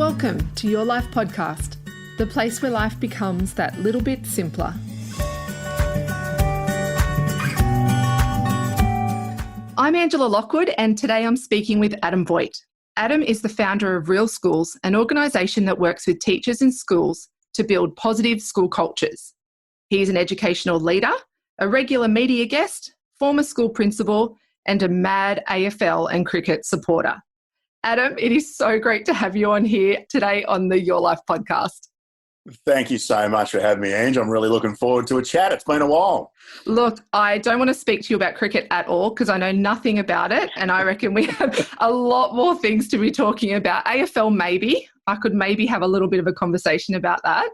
Welcome to Your Life Podcast, the place where life becomes that little bit simpler. I'm Angela Lockwood, and today I'm speaking with Adam Voigt. Adam is the founder of Real Schools, an organisation that works with teachers and schools to build positive school cultures. He's an educational leader, a regular media guest, former school principal, and a mad AFL and cricket supporter. Adam, it is so great to have you on here today on the Your Life Podcast. Thank you so much for having me, Ange. I'm really looking forward to a chat. It's been a while. Look, I don't want to speak to you about cricket at all because I know nothing about it, and I reckon we have a lot more things to be talking about. AFL, maybe. I could maybe have a little bit of a conversation about that.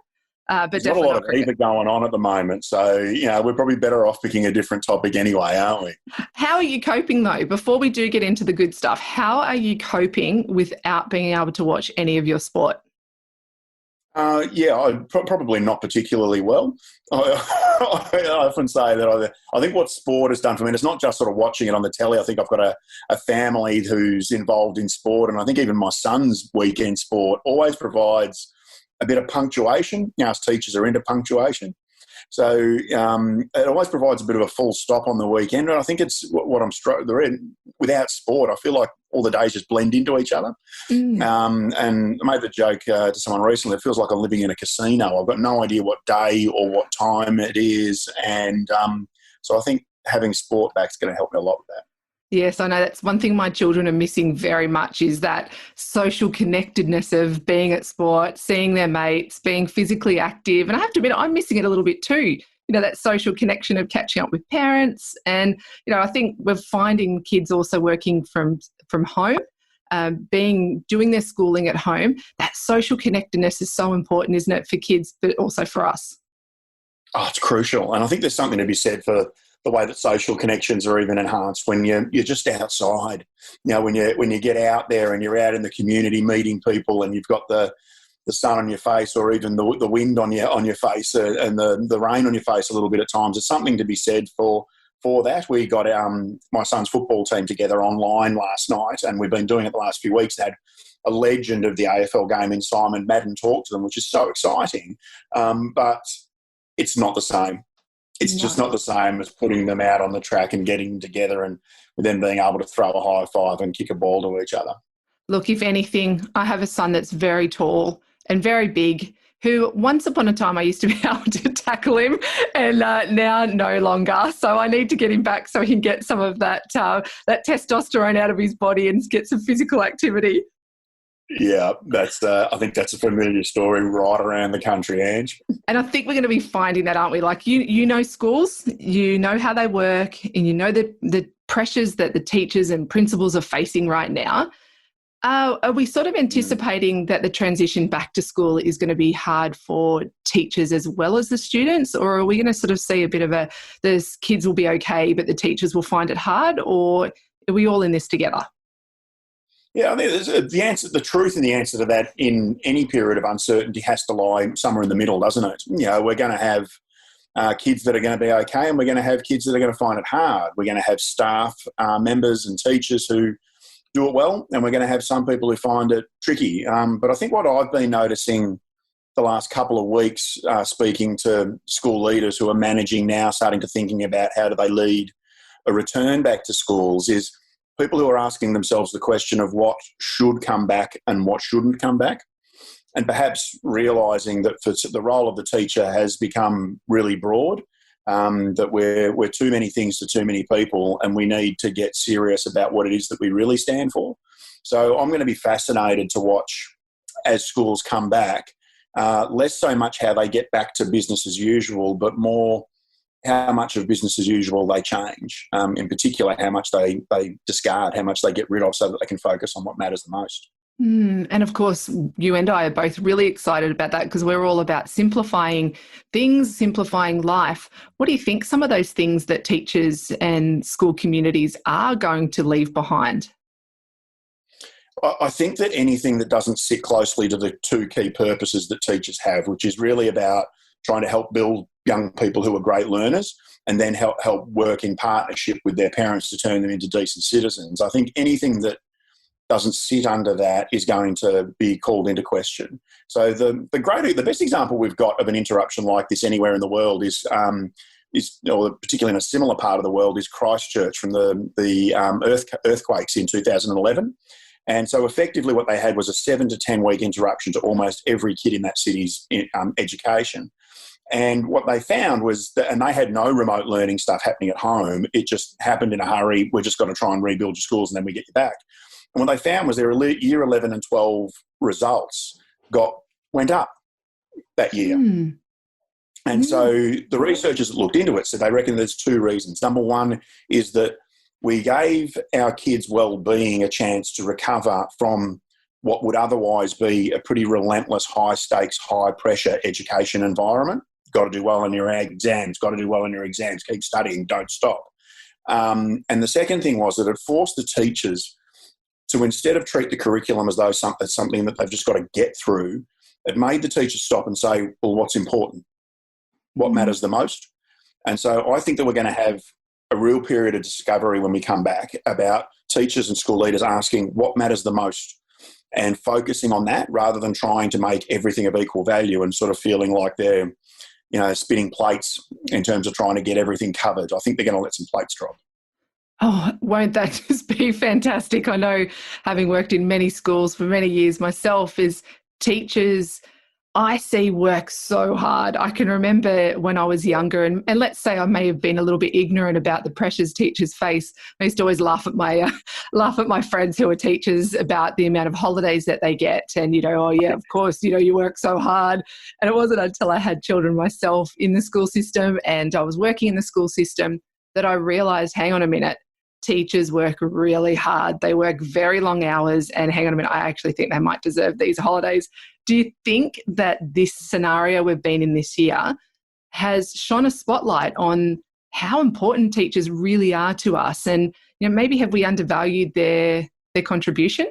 But There's definitely not a lot of either going on at the moment. So, we're probably better off picking a different topic anyway, aren't we? How are you coping, though? Before we do get into the good stuff, how are you coping without being able to watch any of your sport? Probably not particularly well. I often say that I think what sport has done for me, and it's not just sort of watching it on the telly. I think I've got a family who's involved in sport, and I think even my son's weekend sport always provides a bit of punctuation. Us teachers are into punctuation. So it always provides a bit of a full stop on the weekend. And I think it's what I'm struggling without sport. I feel like all the days just blend into each other. And I made the joke to someone recently, it feels like I'm living in a casino. I've got no idea what day or what time it is. And so I think having sport back is going to help me a lot with that. Yes, I know that's one thing my children are missing very much is that social connectedness of being at sport, seeing their mates, being physically active. And I have to admit, I'm missing it a little bit too. That social connection of catching up with parents. And, I think we're finding kids also working from home, doing their schooling at home. That social connectedness is so important, isn't it, for kids, but also for us? Oh, it's crucial. And I think there's something to be said for the way that social connections are even enhanced when you're just outside. When you get out there and you're out in the community meeting people and you've got the sun on your face or even the wind on your face and the rain on your face a little bit at times. There's something to be said for that. We got my son's football team together online last night, and we've been doing it the last few weeks. They had a legend of the AFL game in Simon Madden talk to them, which is so exciting. But it's not the same. It's just not the same as putting them out on the track and getting them together and then being able to throw a high five and kick a ball to each other. Look, if anything, I have a son that's very tall and very big, who once upon a time I used to be able to tackle him and now no longer. So I need to get him back so he can get some of that testosterone out of his body and get some physical activity. Yeah, I think that's a familiar story right around the country, Ange. And I think we're going to be finding that, aren't we? Like, you know schools, you know how they work, and you know the pressures that the teachers and principals are facing right now. Are we sort of anticipating that the transition back to school is going to be hard for teachers as well as the students? Or are we going to sort of see a bit of the kids will be okay, but the teachers will find it hard? Or are we all in this together? Yeah, I think the truth and the answer to that in any period of uncertainty has to lie somewhere in the middle, doesn't it? We're going to have kids that are going to be okay, and we're going to have kids that are going to find it hard. We're going to have staff members and teachers who do it well, and we're going to have some people who find it tricky. But I think what I've been noticing the last couple of weeks, speaking to school leaders who are managing now, starting to thinking about how do they lead a return back to schools, is people who are asking themselves the question of what should come back and what shouldn't come back, and perhaps realising that the role of the teacher has become really broad, that we're too many things to too many people, and we need to get serious about what it is that we really stand for. So I'm going to be fascinated to watch as schools come back, less so much how they get back to business as usual, but more how much of business as usual they change, in particular how much they discard, how much they get rid of so that they can focus on what matters the most. And of course, you and I are both really excited about that because we're all about simplifying things, simplifying life. What do you think some of those things that teachers and school communities are going to leave behind? I think that anything that doesn't sit closely to the two key purposes that teachers have, which is really about trying to help build young people who are great learners and then help work in partnership with their parents to turn them into decent citizens. I think anything that doesn't sit under that is going to be called into question. So the best example we've got of an interruption like this anywhere in the world is or particularly in a similar part of the world, is Christchurch from the earthquakes in 2011. And so effectively what they had was a 7 to 10 week interruption to almost every kid in that city's education. And what they found was that, and they had no remote learning stuff happening at home. It just happened in a hurry. We're just got to try and rebuild your schools and then we get you back. And what they found was their year 11 and 12 results went up that year. And so the researchers that looked into it said they reckon there's two reasons. Number one is that we gave our kids' well-being a chance to recover from what would otherwise be a pretty relentless, high-stakes, high-pressure education environment. Got to do well in your exams, keep studying, don't stop. And the second thing was that it forced the teachers to, instead of treat the curriculum as though something that they've just got to get through, it made the teachers stop and say, well, what's important? What matters the most? And so I think that we're going to have a real period of discovery when we come back about teachers and school leaders asking what matters the most and focusing on that rather than trying to make everything of equal value and sort of feeling like they're, spinning plates in terms of trying to get everything covered. I think they're going to let some plates drop. Oh, won't that just be fantastic? I know, having worked in many schools for many years myself, is teachers I see work so hard. I can remember when I was younger, and let's say I may have been a little bit ignorant about the pressures teachers face. I used to always laugh at my friends who are teachers about the amount of holidays that they get, and oh yeah, of course, you work so hard. And it wasn't until I had children myself in the school system and I was working in the school system that I realised, hang on a minute, teachers work really hard. They work very long hours, and hang on a minute, I actually think they might deserve these holidays. Do you think that this scenario we've been in this year has shone a spotlight on how important teachers really are to us? And maybe have we undervalued their contribution?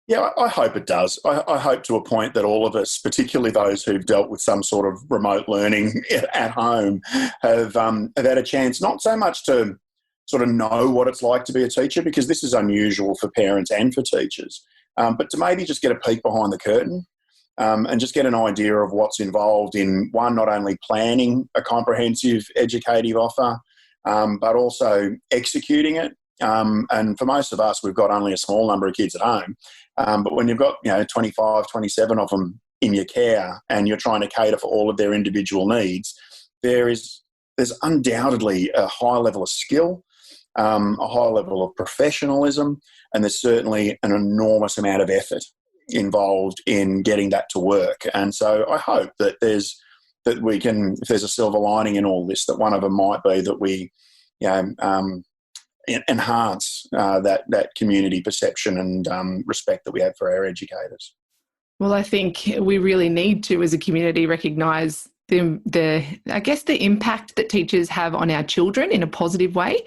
Yeah, I hope it does. I hope to a point that all of us, particularly those who've dealt with some sort of remote learning at home, have had a chance not so much to sort of know what it's like to be a teacher, because this is unusual for parents and for teachers, but to maybe just get a peek behind the curtain and just get an idea of what's involved in, one, not only planning a comprehensive educative offer, but also executing it. And for most of us, we've got only a small number of kids at home. But when you've got 25, 27 of them in your care and you're trying to cater for all of their individual needs, there's undoubtedly a high level of skill, a high level of professionalism, and there's certainly an enormous amount of effort involved in getting that to work. And so I hope that we can, if there's a silver lining in all this, that one of them might be that we enhance that community perception and respect that we have for our educators. Well, I think we really need to, as a community, recognise the impact that teachers have on our children in a positive way,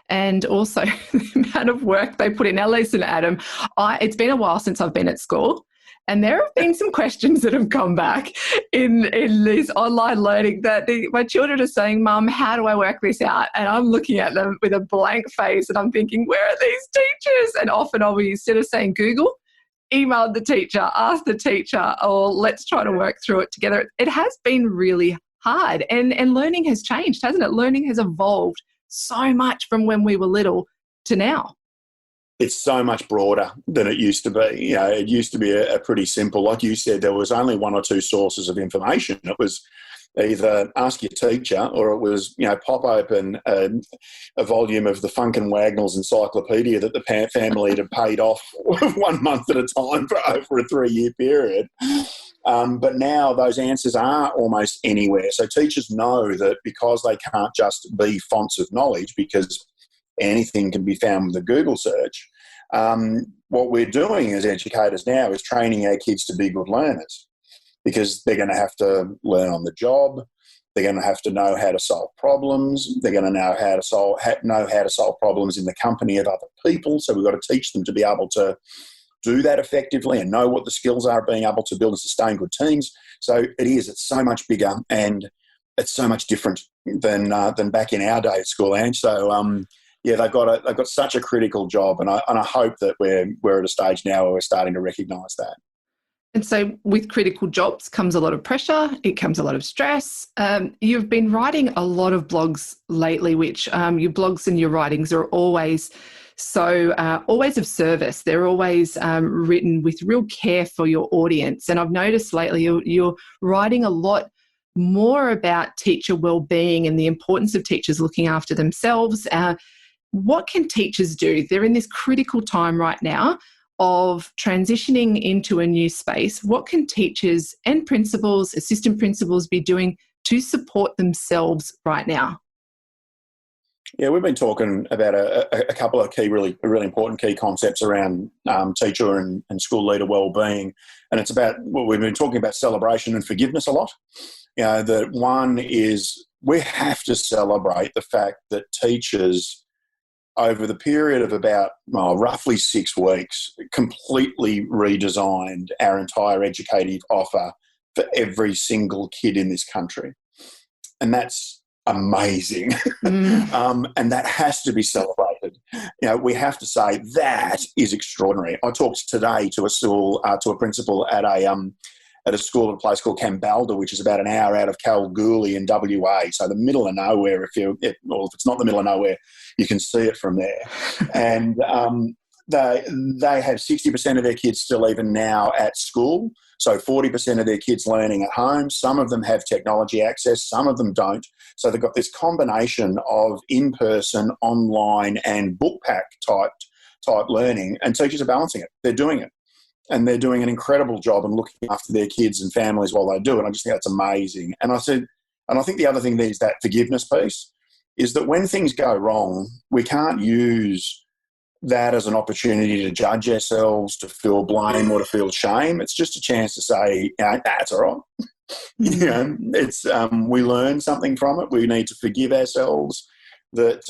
and also the amount of work they put in. Now, listen, Adam, it's been a while since I've been at school, and there have been some questions that have come back in this online learning that my children are saying, Mum, how do I work this out? And I'm looking at them with a blank face and I'm thinking, where are these teachers? And often I'll be, instead of saying Google, email the teacher, ask the teacher, or let's try to work through it together. It has been really hard, and learning has changed, hasn't it? Learning has evolved so much from when we were little to now. It's so much broader than it used to be. It used to be a pretty simple, like you said, there was only one or two sources of information. It was either ask your teacher, or it was, pop open a volume of the Funk and Wagnalls encyclopedia that the family had paid off 1 month at a time for over a 3-year period. But now those answers are almost anywhere. So teachers know that because they can't just be fonts of knowledge, because anything can be found with a Google search, what we're doing as educators now is training our kids to be good learners, because they're going to have to learn on the job. They're going to have to know how to solve problems. They're going to know how to solve problems in the company of other people. So we've got to teach them to be able to do that effectively and know what the skills are, being able to build and sustain good teams. So it's so much bigger, and it's so much different than back in our day at school, Ange. So yeah, they've got such a critical job, and I hope that we're at a stage now where we're starting to recognise that. And so with critical jobs comes a lot of pressure, it comes a lot of stress. You've been writing a lot of blogs lately, which your blogs and your writings are always always of service. They're always written with real care for your audience. And I've noticed lately you're writing a lot more about teacher wellbeing and the importance of teachers looking after themselves. What can teachers do? They're in this critical time right now of transitioning into a new space. What can teachers and principals, assistant principals be doing to support themselves right now? Yeah, we've been talking about a couple of really important key concepts around teacher and school leader wellbeing, and it's about, well, we've been talking about celebration and forgiveness a lot. You know, the one is we have to celebrate the fact that teachers, over the period of about roughly 6 weeks, completely redesigned our entire educative offer for every single kid in this country, and that's amazing. And that has to be celebrated. You know, we have to say that is extraordinary. I talked today to a principal at a school at a place called Kambalda, which is about an hour out of Kalgoorlie in WA, so the middle of nowhere. If it's not the middle of nowhere, you can see it from there. And they have 60% of their kids still even now at school. So 40% of their kids learning at home. Some of them have technology access, some of them don't. So they've got this combination of in-person, online and book pack type learning, and teachers are balancing it. They're doing it. And they're doing an incredible job and looking after their kids and families while they do it. I just think that's amazing. And I think the other thing is that forgiveness piece is that when things go wrong, we can't use that as an opportunity to judge ourselves, to feel blame or to feel shame. It's just a chance to say, that's all right. You know, it's we learn something from it. We need to forgive ourselves that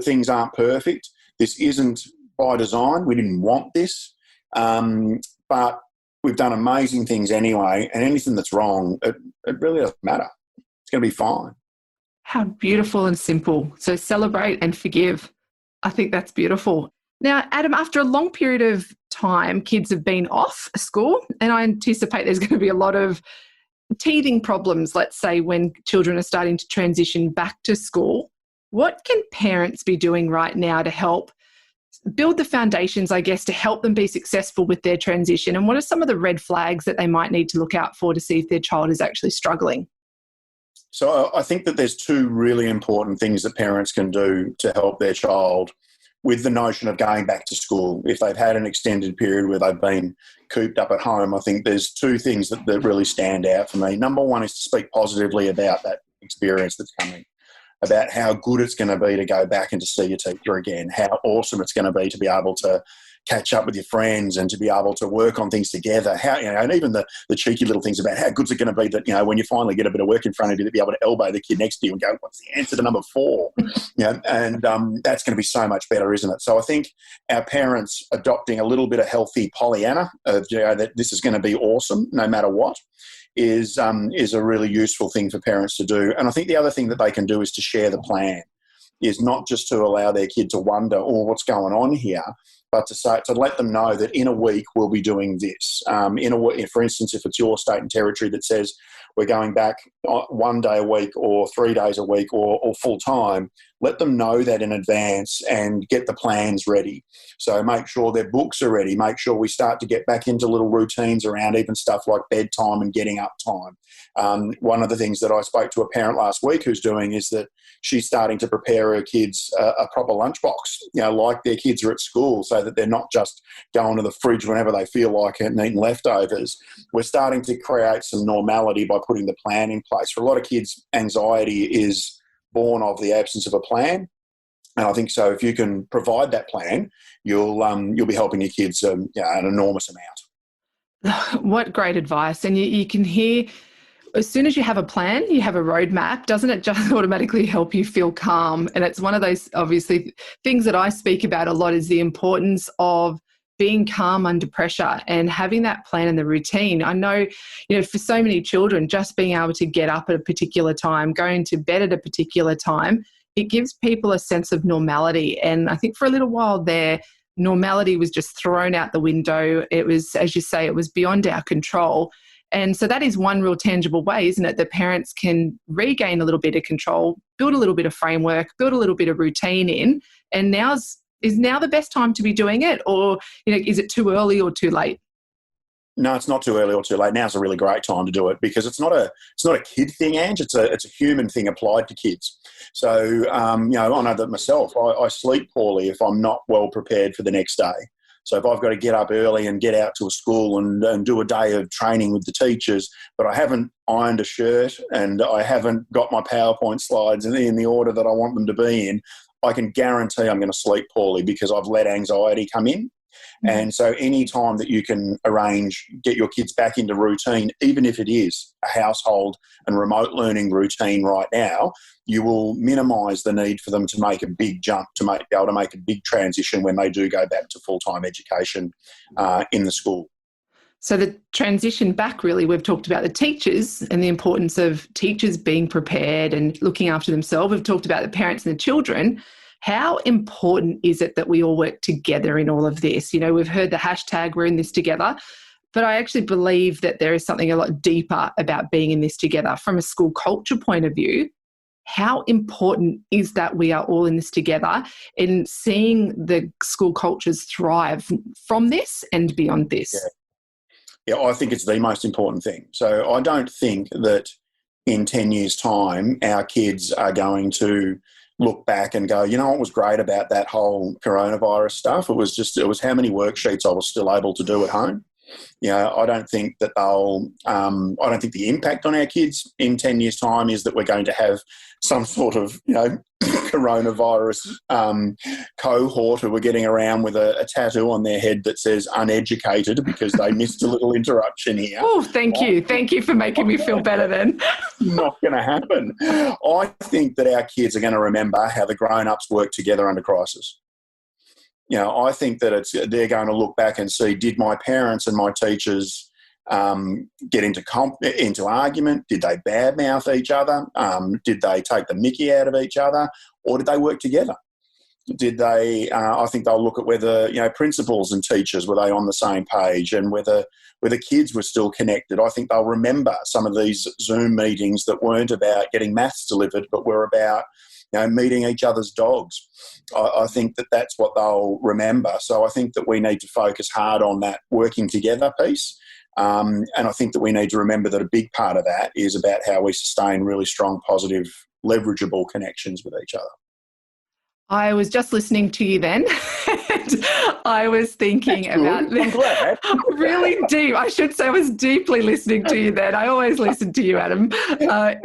things aren't perfect. This isn't by design. We didn't want this, but we've done amazing things anyway. And anything that's wrong, it really doesn't matter. It's going to be fine. How beautiful and simple. So celebrate and forgive. I think that's beautiful. Now, Adam, after a long period of time, kids have been off school, and I anticipate there's going to be a lot of teething problems, let's say, when children are starting to transition back to school. What can parents be doing right now to help build the foundations, I guess, to help them be successful with their transition? And what are some of the red flags that they might need to look out for to see if their child is actually struggling? So I think that there's 2 really important things that parents can do to help their child with the notion of going back to school. If they've had an extended period where they've been cooped up at home, I think there's 2 things that really stand out for me. Number one is to speak positively about that experience that's coming, about how good it's going to be to go back and to see your teacher again, how awesome it's going to be to be able to catch up with your friends and to be able to work on things together. How, you know, and even the cheeky little things about how good's it going to be that, you know, when you finally get a bit of work in front of you, to be able to elbow the kid next to you and go, what's the answer to number 4? You know, and that's going to be so much better, isn't it? So I think our parents adopting a little bit of healthy Pollyanna, you know, that this is going to be awesome no matter what, is a really useful thing for parents to do. And I think the other thing that they can do is to share the plan, is not just to allow their kid to wonder, what's going on here, but to let them know that in a week we'll be doing this. For instance, if it's your state and territory that says we're going back 1 day a week or 3 days a week or full time, let them know that in advance and get the plans ready. So make sure their books are ready. Make sure we start to get back into little routines around even stuff like bedtime and getting up time. One of the things that I spoke to a parent last week who's doing is that she's starting to prepare her kids a proper lunchbox, you know, like their kids are at school, so that they're not just going to the fridge whenever they feel like it and eating leftovers. We're starting to create some normality by putting the plan in place. For a lot of kids, anxiety is born of the absence of a plan. And I think so if you can provide that plan, you'll be helping your kids an enormous amount. What great advice. And you can hear, as soon as you have a plan, you have a roadmap, doesn't it just automatically help you feel calm? And it's one of those, obviously, things that I speak about a lot is the importance of being calm under pressure and having that plan and the routine. I know, you know, for so many children, just being able to get up at a particular time, going to bed at a particular time it gives people a sense of normality. And I think for a little while there, normality was just thrown out the window. It was, as you say, it was beyond our control. And so that is one real tangible way, isn't it, that parents can regain a little bit of control, build a little bit of framework, build a little bit of routine in. And is now the best time to be doing it? Or, is it too early or too late? No, it's not too early or too late. Now's a really great time to do it, because it's not a kid thing, Ange. It's a human thing applied to kids. So, I know that myself. I sleep poorly if I'm not well prepared for the next day. So if I've got to get up early and get out to a school and do a day of training with the teachers, but I haven't ironed a shirt and I haven't got my PowerPoint slides in the order that I want them to be in, I can guarantee I'm going to sleep poorly because I've let anxiety come in. And so any time that you can get your kids back into routine, even if it is a household and remote learning routine right now, you will minimise the need for them to make a big jump, be able to make a big transition when they do go back to full-time education in the school. So the transition back, really, we've talked about the teachers and the importance of teachers being prepared and looking after themselves. We've talked about the parents and the children. How important is it that we all work together in all of this? We've heard the hashtag, we're in this together, but I actually believe that there is something a lot deeper about being in this together. From a school culture point of view, how important is that we are all in this together in seeing the school cultures thrive from this and beyond this? Yeah, I think it's the most important thing. So I don't think that in 10 years' time, our kids are going to look back and go, what was great about that whole coronavirus stuff? It was how many worksheets I was still able to do at home. I don't think that I don't think the impact on our kids in 10 years' time is that we're going to have some sort of, coronavirus cohort who are getting around with a tattoo on their head that says uneducated because they missed a little interruption here. Oh, thank you. Thank you for making me feel better then. Not going to happen. I think that our kids are going to remember how the grown-ups work together under crisis. I think that they're going to look back and see, did my parents and my teachers get into argument? Did they badmouth each other? Did they take the mickey out of each other? Or did they work together? Did they? I think they'll look at whether principals and teachers, were they on the same page, and whether kids were still connected. I think they'll remember some of these Zoom meetings that weren't about getting maths delivered, but were about meeting each other's dogs. I think that that's what they'll remember. So I think that we need to focus hard on that working together piece. And I think that we need to remember that a big part of that is about how we sustain really strong, positive, leverageable connections with each other. I was just listening to you then, and I was thinking about this. Really deep. I should say I was deeply listening to you then. I always listen to you, Adam.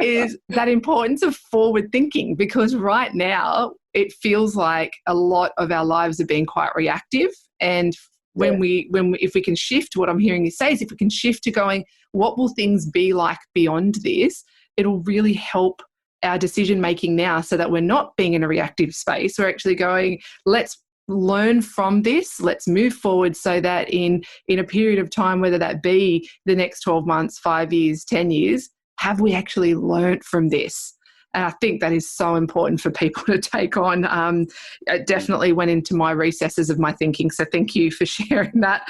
Is that importance of forward thinking, because right now it feels like a lot of our lives are being quite reactive. And if we can shift, what I'm hearing you say is if we can shift to going, what will things be like beyond this? It'll really help our decision making now, so that we're not being in a reactive space. We're actually going, let's learn from this, let's move forward, so that in a period of time, whether that be the next 12 months, 5 years, 10 years, have we actually learnt from this? And I think that is so important for people to take on. It definitely went into my recesses of my thinking. So thank you for sharing that.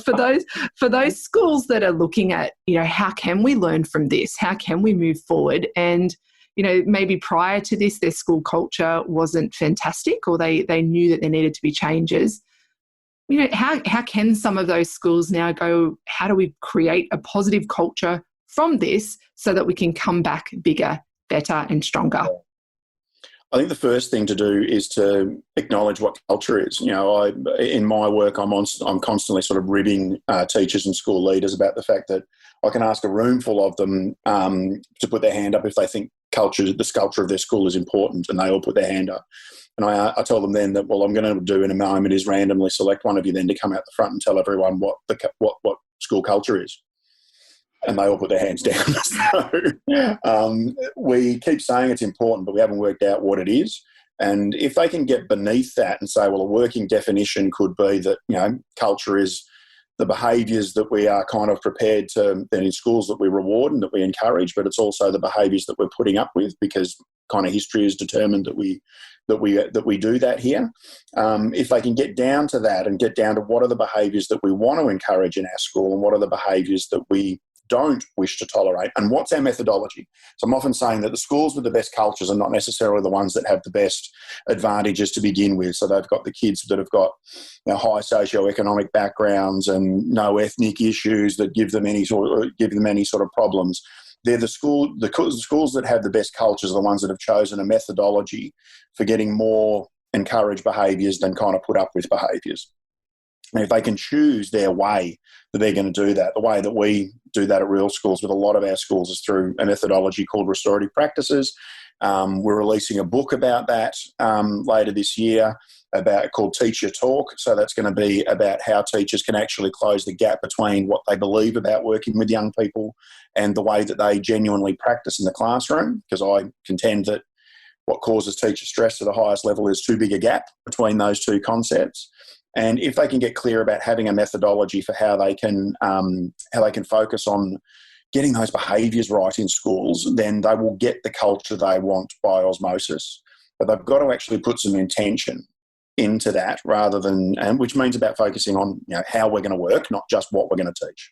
For those schools that are looking at, how can we learn from this? How can we move forward? And maybe prior to this, their school culture wasn't fantastic, or they knew that there needed to be changes. How can some of those schools now go, how do we create a positive culture from this so that we can come back bigger, better and stronger? I think the first thing to do is to acknowledge what culture is. In my work, I'm constantly sort of ribbing teachers and school leaders about the fact that I can ask a room full of them to put their hand up if they think the culture of their school is important, and they all put their hand up. And I tell them then that, well, I'm going to do in a moment is randomly select one of you then to come out the front and tell everyone what school culture is. And they all put their hands down. So we keep saying it's important, but we haven't worked out what it is. And if they can get beneath that and say, well, a working definition could be that, culture is the behaviours that we are kind of prepared to, then in schools that we reward and that we encourage, but it's also the behaviours that we're putting up with, because kind of history has determined that we do that here. If they can get down to that and get down to what are the behaviours that we want to encourage in our school and what are the behaviours that we don't wish to tolerate, and what's our methodology. So I'm often saying that the schools with the best cultures are not necessarily the ones that have the best advantages to begin with. So they've got the kids that have got high socioeconomic backgrounds and no ethnic issues that give them any sort of problems. They're the schools that have the best cultures are the ones that have chosen a methodology for getting more encouraged behaviours than kind of put up with behaviours. And if they can choose their way that they're going to do that, the way that we do that at real schools with a lot of our schools is through a methodology called restorative practices. We're releasing a book about that later this year called Teach Your Talk. So that's going to be about how teachers can actually close the gap between what they believe about working with young people and the way that they genuinely practice in the classroom, because I contend that what causes teacher stress to the highest level is too big a gap between those two concepts. And if they can get clear about having a methodology for how they can focus on getting those behaviours right in schools, then they will get the culture they want by osmosis. But they've got to actually put some intention into that, which means about focusing on how we're going to work, not just what we're going to teach.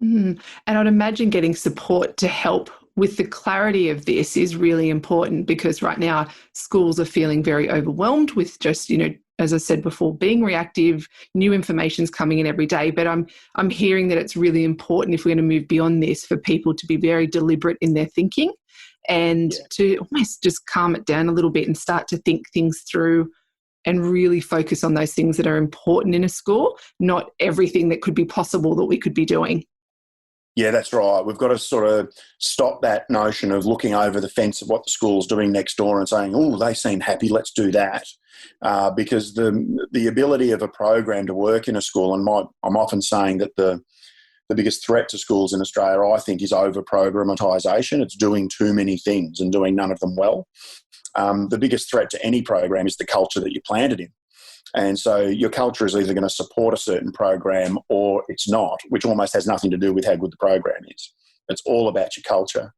And I'd imagine getting support to help with the clarity of this is really important, because right now schools are feeling very overwhelmed with just, as I said before, being reactive, new information's coming in every day. But I'm hearing that it's really important, if we're going to move beyond this, for people to be very deliberate in their thinking and to almost just calm it down a little bit and start to think things through and really focus on those things that are important in a school, not everything that could be possible that we could be doing. Yeah, that's right. We've got to sort of stop that notion of looking over the fence of what the school's doing next door and saying, oh, they seem happy, let's do that. Because the ability of a program to work in a school, and I'm often saying that the biggest threat to schools in Australia, I think, is over-programmatisation. It's doing too many things and doing none of them well. The biggest threat to any program is the culture that you plant it in. And so your culture is either going to support a certain program or it's not, which almost has nothing to do with how good the program is. It's all about your culture.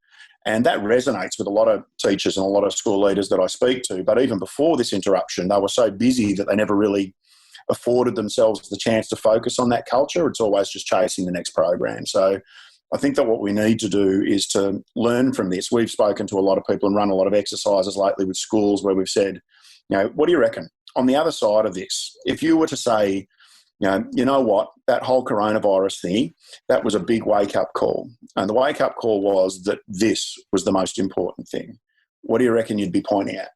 And that resonates with a lot of teachers and a lot of school leaders that I speak to. But even before this interruption, they were so busy that they never really afforded themselves the chance to focus on that culture. It's always just chasing the next program. So I think that what we need to do is to learn from this. We've spoken to a lot of people and run a lot of exercises lately with schools where we've said, what do you reckon? On the other side of this, if you were to say, you know what, that whole coronavirus thing, that was a big wake-up call. And the wake-up call was that this was the most important thing. What do you reckon you'd be pointing at?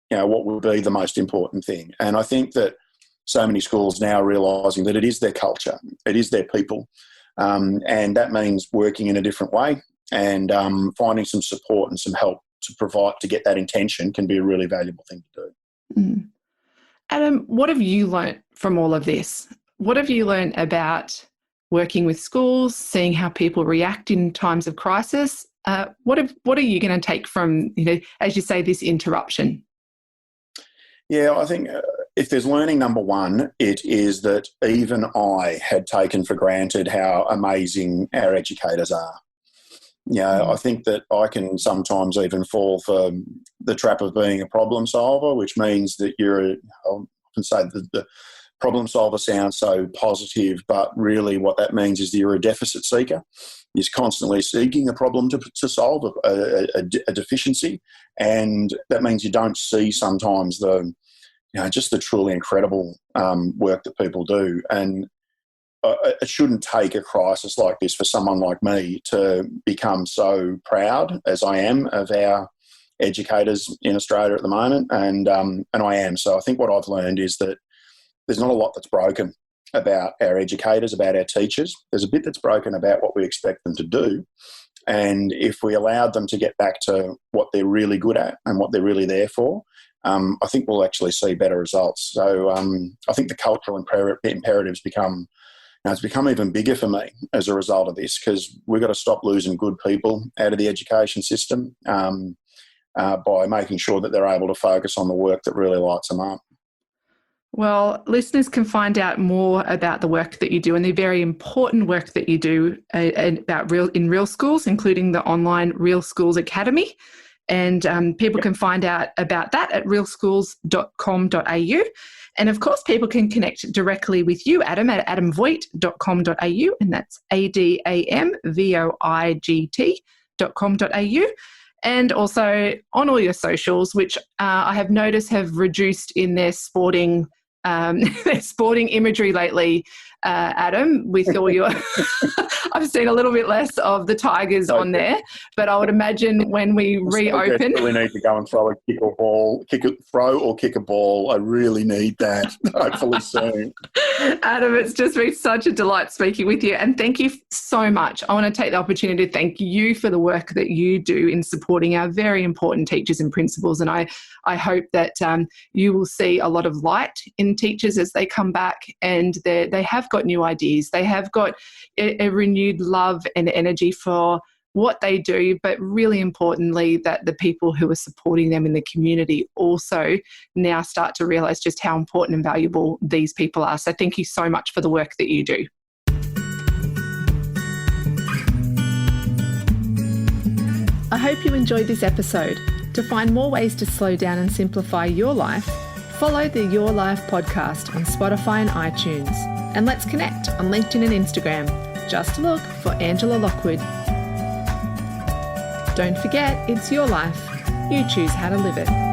What would be the most important thing? And I think that so many schools now are realising that it is their culture, it is their people, and that means working in a different way and finding some support and some help to provide to get that intention can be a really valuable thing to do. Adam, what have you learnt from all of this? What have you learnt about working with schools, seeing how people react in times of crisis? What are you going to take from, as you say, this interruption? Yeah, I think if there's learning number one, it is that even I had taken for granted how amazing our educators are. I think that I can sometimes even fall for the trap of being a problem solver, which means that I often say that the problem solver sounds so positive, but really what that means is that you're a deficit seeker. You're constantly seeking a problem to solve, a deficiency, and that means you don't see sometimes just the truly incredible work that people do. And it shouldn't take a crisis like this for someone like me to become so proud as I am of our educators in Australia at the moment, and I am. So I think what I've learned is that there's not a lot that's broken about our educators, about our teachers. There's a bit that's broken about what we expect them to do, and if we allowed them to get back to what they're really good at and what they're really there for, I think we'll actually see better results. So I think the cultural imperatives become it's become even bigger for me as a result of this, because we've got to stop losing good people out of the education system by making sure that they're able to focus on the work that really lights them up. Well, listeners can find out more about the work that you do and the very important work that you do in real schools, including the online Real Schools Academy. And people can find out about that at realschools.com.au. And of course, people can connect directly with you, Adam, at adamvoigt.com.au, and that's ADAMVOIGT.com.au. And also on all your socials, which I have noticed have reduced in their sporting imagery lately, Adam, with all your I've seen a little bit less of the Tigers on there, but I would imagine when we reopen, we need to go and throw a kick a ball. I really need that. Hopefully soon. Adam, it's just been such a delight speaking with you, and thank you so much. I want to take the opportunity to thank you for the work that you do in supporting our very important teachers and principals, and I hope that you will see a lot of light in teachers as they come back, and they have got new ideas. They have got a renewed love and energy for what they do, but really importantly that the people who are supporting them in the community also now start to realise just how important and valuable these people are. So thank you so much for the work that you do. I hope you enjoyed this episode. To find more ways to slow down and simplify your life, follow the Your Life podcast on Spotify and iTunes. And let's connect on LinkedIn and Instagram. Just look for Angela Lockwood. Don't forget, it's your life. You choose how to live it.